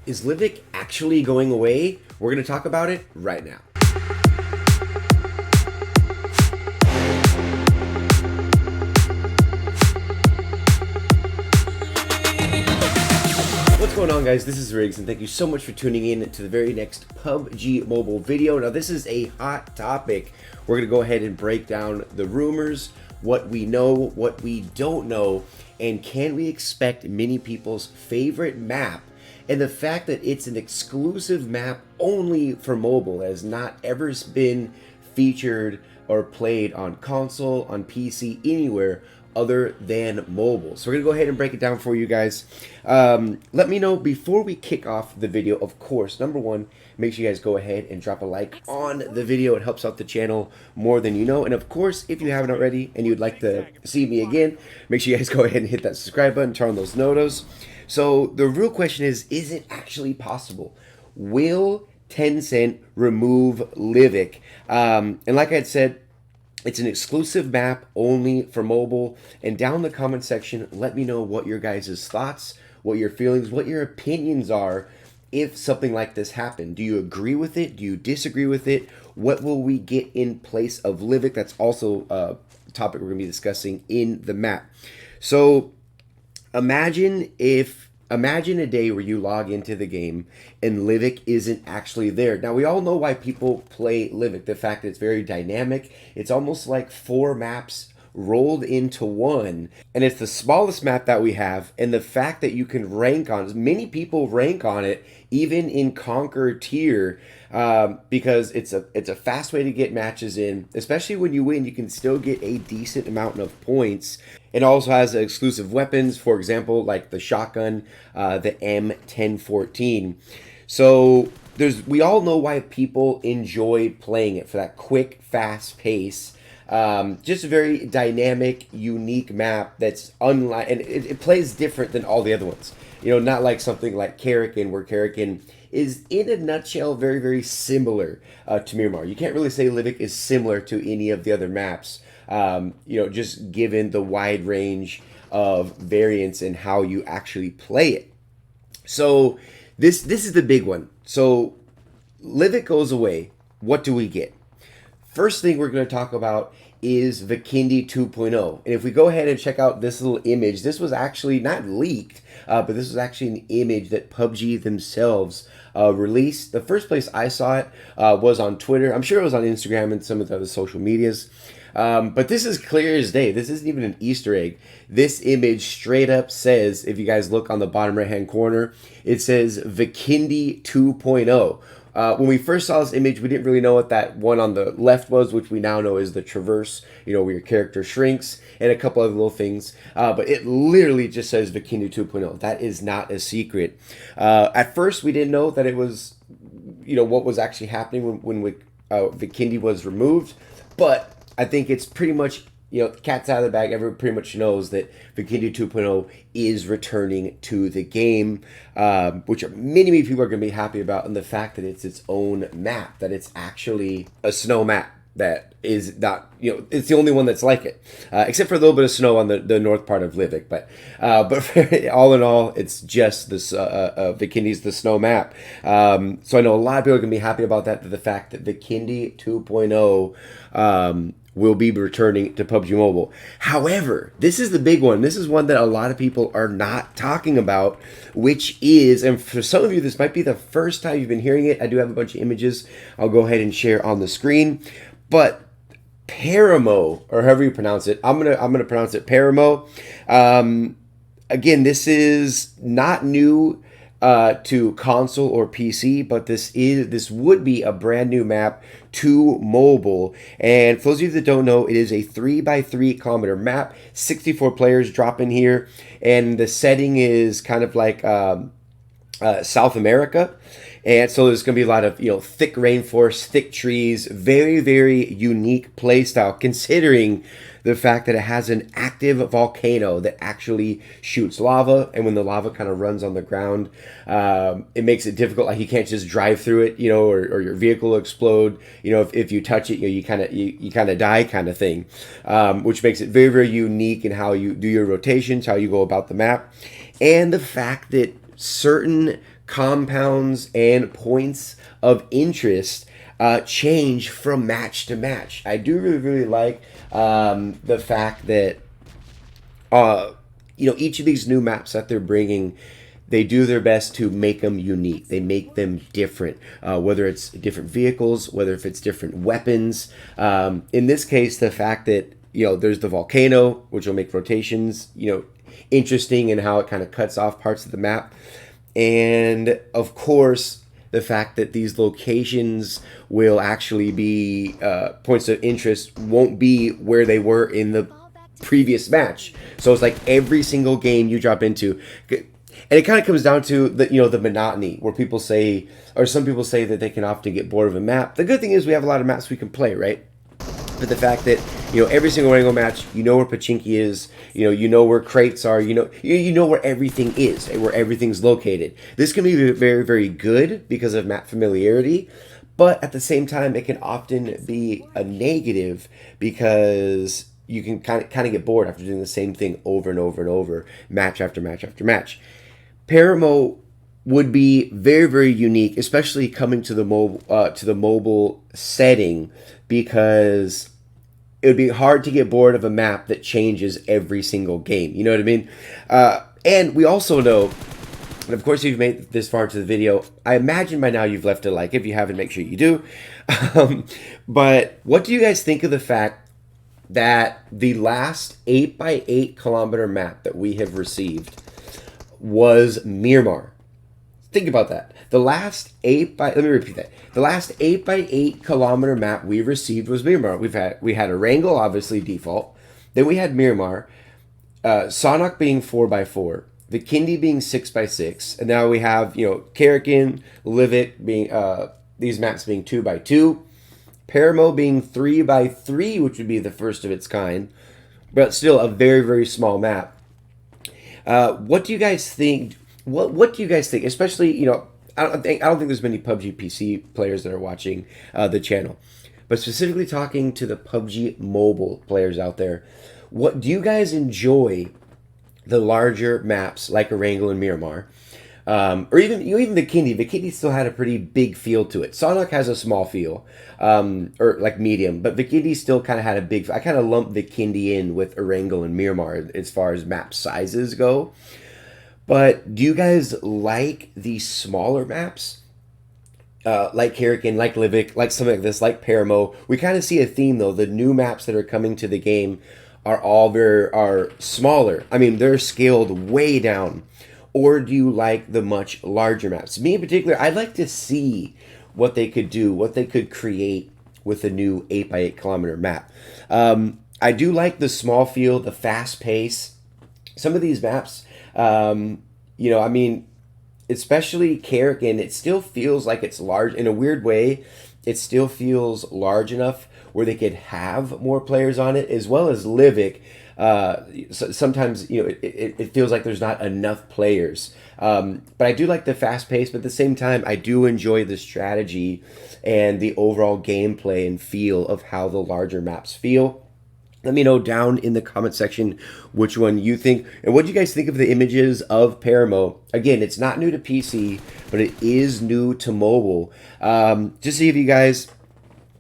Is LIVIK actually going away? We're going to talk about it right now. What's going on, guys? This is Riggs, and thank you so much for tuning in to the very next PUBG Mobile video. Now, this is a hot topic. We're going to go ahead and break down the rumors, what we know, what we don't know, and can we expect many people's favorite map, and the fact that it's an exclusive map only for mobile, has not ever been featured or played on console, on PC, anywhere other than mobile. So we're gonna go ahead and break it down for you guys. Let me know before we kick off the video. Of course, number one, make sure you guys go ahead and drop a like on the video. It helps out the channel more than you know. And of course, if you haven't already and you'd like to see me again, make sure you guys go ahead and hit that subscribe button, turn on those notos. So the real question is it actually possible? Will Tencent remove LIVIK? And like I said, it's an exclusive map only for mobile. And down in the comment section, let me know what your guys' thoughts, what your feelings, what your opinions are if something like this happened. Do you agree with it? Do you disagree with it? What will we get in place of LIVIK? That's also a topic we're going to be discussing in the map. So imagine a day where you log into the game and LIVIK isn't actually there. Now, we all know why people play LIVIK. The fact that it's very dynamic. It's almost like 4 maps rolled into one. And it's the smallest map that we have. And the fact that you can rank on it, many people rank on it, even in Conquer tier, because it's a fast way to get matches in. Especially when you win, you can still get a decent amount of points. It also has exclusive weapons, for example, like the shotgun, the M1014. So we all know why people enjoy playing it, for that quick, fast pace. Just a very dynamic, unique map that's unlike, and it plays different than all the other ones. You know, not like something like Karakin, where Karakin is, in a nutshell, very, very similar to Miramar. You can't really say LIVIK is similar to any of the other maps. You know, just given the wide range of variants and how you actually play it. So this is the big one. So LIVIK goes away. What do we get? First thing we're going to talk about is Vikendi 2.0. And if we go ahead and check out this little image, this was actually not leaked, but this was actually an image that PUBG themselves released. The first place I saw it was on Twitter. I'm sure it was on Instagram and some of the other social medias. But this is clear as day. This isn't even an Easter egg. This image straight up says, if you guys look on the bottom right hand corner, it says Vikendi 2.0. When we first saw this image, we didn't really know what that one on the left was, which we now know is the traverse, you know, where your character shrinks, and a couple other little things. But it literally just says Vikendi 2.0. That is not a secret. At first, we didn't know that it was, you know, what was actually happening when Vikendi was removed. But I think it's pretty much, you know, cat's out of the bag. Everyone pretty much knows that Vikendi 2.0 is returning to the game, which many people are going to be happy about, and the fact that it's its own map, that it's actually a snow map that is not, you know, it's the only one that's like it, except for a little bit of snow on the north part of LIVIK. But all in all, it's just this Vikendi's the snow map. So I know a lot of people are going to be happy about that, the fact that Vikendi 2.0 will be returning to PUBG Mobile. However, this is the big one. This is one that a lot of people are not talking about, which is, and for some of you, this might be the first time you've been hearing it. I do have a bunch of images I'll go ahead and share on the screen. But Paramo, or however you pronounce it, I'm gonna pronounce it Paramo. Again, this is not new to console or PC, but this would be a brand new map to mobile. And for those of you that don't know, it is a 3x3 kilometer map. 64 players drop in here, and the setting is kind of like South America. And so there's going to be a lot of, you know, thick rainforest, thick trees, very, very unique play style, considering the fact that it has an active volcano that actually shoots lava, and when the lava kind of runs on the ground, it makes it difficult. Like, you can't just drive through it, you know, or your vehicle will explode. You know, if you touch it, you know, you kind of die, kind of thing, which makes it very, very unique in how you do your rotations, how you go about the map, and the fact that certain compounds and points of interest change from match to match. I do really like the fact that you know, each of these new maps that they're bringing, they do their best to make them unique. They make them different, whether it's different vehicles, whether if it's different weapons. In this case, the fact that, you know, there's the volcano, which will make rotations, you know, interesting in how it kind of cuts off parts of the map. And of course, the fact that these locations will actually be points of interest won't be where they were in the previous match. So it's like every single game you drop into, and it kind of comes down to the, you know, the monotony, where people say, or some people say, that they can often get bored of a map. The good thing is we have a lot of maps we can play, right? But the fact that, you know, every single Rango match, you know where Pachinki is, you know where crates are, you know where everything is, where everything's located. This can be very, very good because of map familiarity, but at the same time, it can often be a negative because you can kind of get bored after doing the same thing over and over and over, match after match after match. Paramo would be very, very unique, especially coming to the mobile setting, because it would be hard to get bored of a map that changes every single game. You know what I mean? And we also know, and of course, if you've made this far into the video, I imagine by now you've left a like. If you haven't, make sure you do. But what do you guys think of the fact that the last 8x8 kilometer map that we have received was Miramar? Think about that. The last let me repeat that. The last 8x8 kilometer map we received was Miramar. We had Erangel, obviously default. Then we had Miramar, Sonok being 4x4, Vikendi being 6x6, and now we have, you know, Karakin, LIVIK being these maps being 2x2. Paramo being 3x3, which would be the first of its kind, but still a very, very small map. What do you guys think? What do you guys think? Especially, you know, I don't think there's many PUBG PC players that are watching the channel, but specifically talking to the PUBG Mobile players out there. What do you guys enjoy? The larger maps like Erangel and Miramar, or even Vikendi. Vikendi still had a pretty big feel to it. Sonok has a small feel, or like medium, but Vikendi still kind of had a big. I kind of lumped Vikendi in with Erangel and Miramar as far as map sizes go. But do you guys like these smaller maps? Like Karakin, like LIVIK, like something like this, like Paramo. We kind of see a theme though. The new maps that are coming to the game are smaller. I mean, they're scaled way down. Or do you like the much larger maps? Me in particular, I'd like to see what they could do, what they could create with a new 8x8 kilometer map. I do like the small field, the fast pace. Some of these maps, you know, I mean, especially Karakin, it still feels like it's large in a weird way. It still feels large enough where they could have more players on it, as well as LIVIK. Sometimes, you know, it feels like there's not enough players. But I do like the fast pace, but at the same time, I do enjoy the strategy and the overall gameplay and feel of how the larger maps feel. Let me know down in the comment section which one you think, and what do you guys think of the images of Paramo. Again, it's not new to PC, but it is new to mobile. Just see if you guys,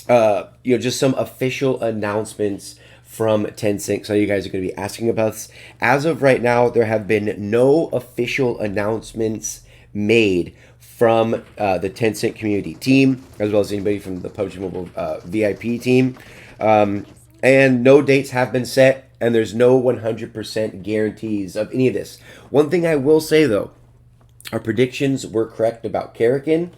you know, just some official announcements from Tencent. So you guys are going to be asking about this. As of right now, there have been no official announcements made from the Tencent community team, as well as anybody from the PUBG Mobile VIP team. And no dates have been set, and there's no 100% guarantees of any of this. One thing I will say, though, our predictions were correct about Karakin.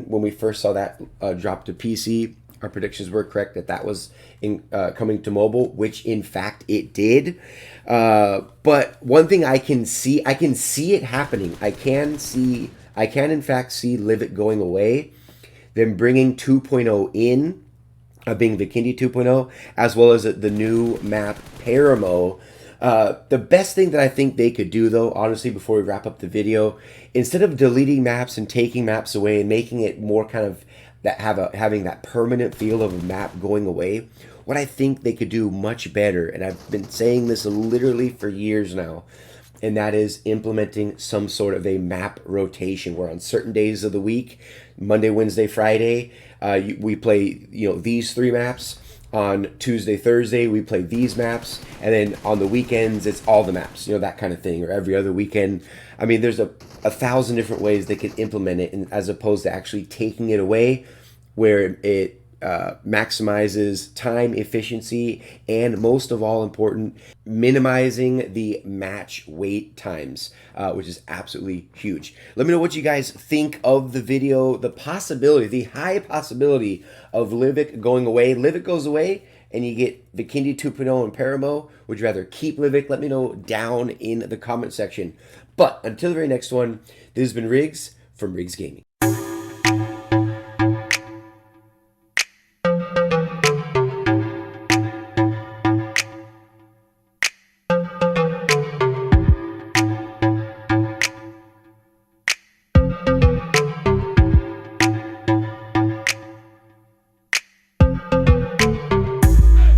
When we first saw that drop to PC, our predictions were correct that was coming to mobile, which in fact it did. But one thing I can see it happening. I can in fact see LIVIK going away, then bringing 2.0 in, being Vikendi 2.0, as well as the new map Paramo. The best thing that I think they could do, though, honestly, before we wrap up the video, instead of deleting maps and taking maps away and making it more kind of having that permanent feel of a map going away, what I think they could do much better, and I've been saying this literally for years now, and that is implementing some sort of a map rotation where on certain days of the week, Monday, Wednesday, Friday, we play, you know, these 3 maps. On Tuesday, Thursday, we play these maps, and then on the weekends, it's all the maps, you know, that kind of thing, or every other weekend. I mean, there's a 1,000 different ways they can implement it, and as opposed to actually taking it away, where it maximizes time efficiency, and most of all important, minimizing the match wait times, which is absolutely huge. Let me know what you guys think of the video, the possibility, the high possibility of LIVIK going away. LIVIK goes away and you get Vikendi 2.0 and Paramo. Would you rather keep LIVIK? Let me know down in the comment section. But until the very next one, this has been Riggs from ŁØBx Gaming.